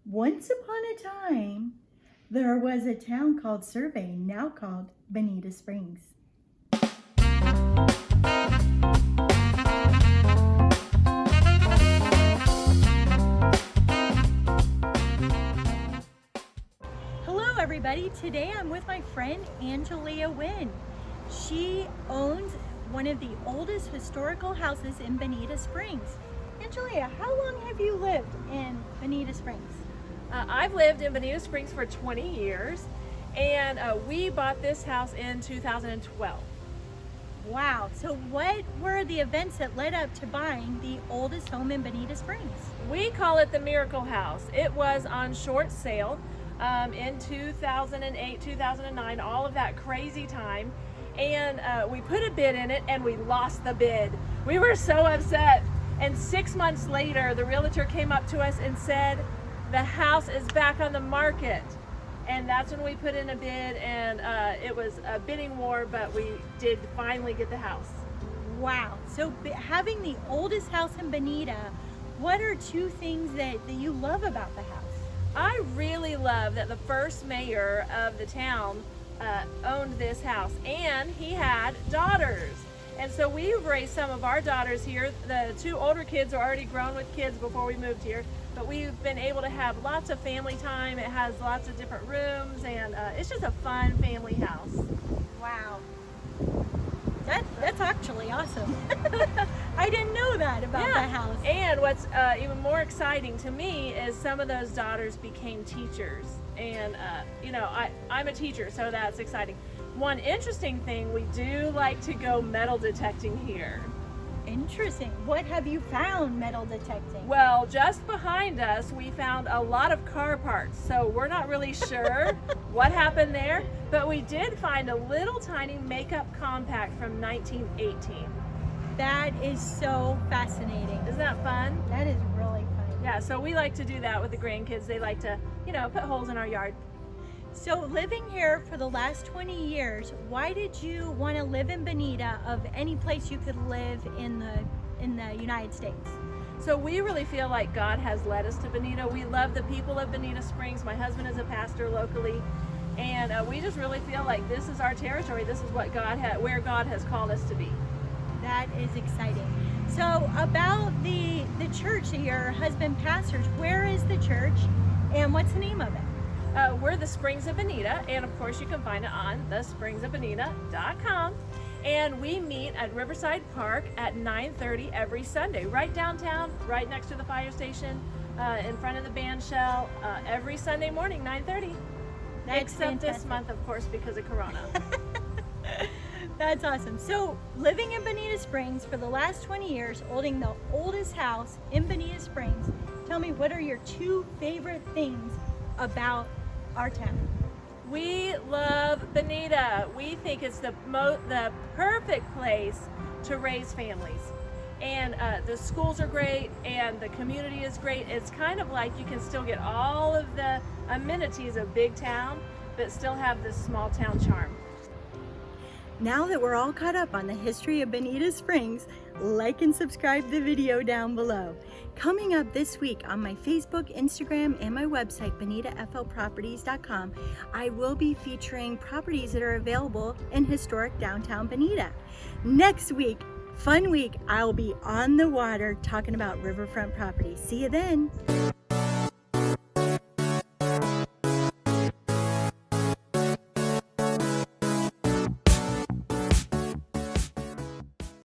Once upon a time, there was a town called Survey, now called Bonita Springs. Hello everybody, today I'm with my friend Angelia Winn. She owns one of the oldest historical houses in Bonita Springs. Angelia, how long have you lived in Bonita Springs? I've lived in Bonita Springs for 20 years, and we bought this house in 2012. Wow, so what were the events that led up to buying the oldest home in Bonita Springs? We call it the Miracle House. It was on short sale in 2008, 2009, all of that crazy time, and we put a bid in it and we lost the bid. We were so upset, and 6 months later the realtor came up to us and said, the house is back on the market. And that's when we put in a bid, and it was a bidding war, but we did finally get the house. Wow, so having the oldest house in Bonita, what are two things that you love about the house? I really love that the first mayor of the town owned this house, and he had daughters. And so we've raised some of our daughters here. The two older kids are already grown with kids before we moved here, but we've been able to have lots of family time. It has lots of different rooms, and it's just a fun family house. Wow, that's actually awesome. I didn't know that about the house. And what's even more exciting to me is some of those daughters became teachers, and you know, I'm a teacher, so that's exciting. One interesting thing, we do like to go metal detecting here. Interesting. What have you found metal detecting? Well, just behind us, we found a lot of car parts, so we're not really sure what happened there, but we did find a little tiny makeup compact from 1918. That is so fascinating. Isn't that fun? That is really fun. Yeah, so we like to do that with the grandkids. They like to, you know, put holes in our yard. So living here for the last 20 years, why did you want to live in Bonita of any place you could live in the United States? So we really feel like God has led us to Bonita. We love the people of Bonita Springs. My husband is a pastor locally, and we just really feel like this is our territory. This is what where God has called us to be. That is exciting. So about the church that your husband pastors, where is the church and what's the name of it? We're the Springs of Bonita, and of course you can find it on thespringsofbonita.com. And we meet at Riverside Park at 9:30 every Sunday, right downtown, right next to the fire station, in front of the band shell, every Sunday morning, 9:30. Except fantastic. This month, of course, because of Corona. That's awesome. So living in Bonita Springs for the last 20 years, owning the oldest house in Bonita Springs, tell me, what are your two favorite things about our town? We love Bonita. We think it's the perfect place to raise families. And the schools are great, and the community is great. It's kind of like you can still get all of the amenities of big town, but still have this small town charm. Now that we're all caught up on the history of Bonita Springs, like and subscribe the video down below. Coming up this week on my Facebook, Instagram, and my website, bonitaflproperties.com, I will be featuring properties that are available in historic downtown Bonita. Next week, fun week, I'll be on the water talking about riverfront properties. See you then.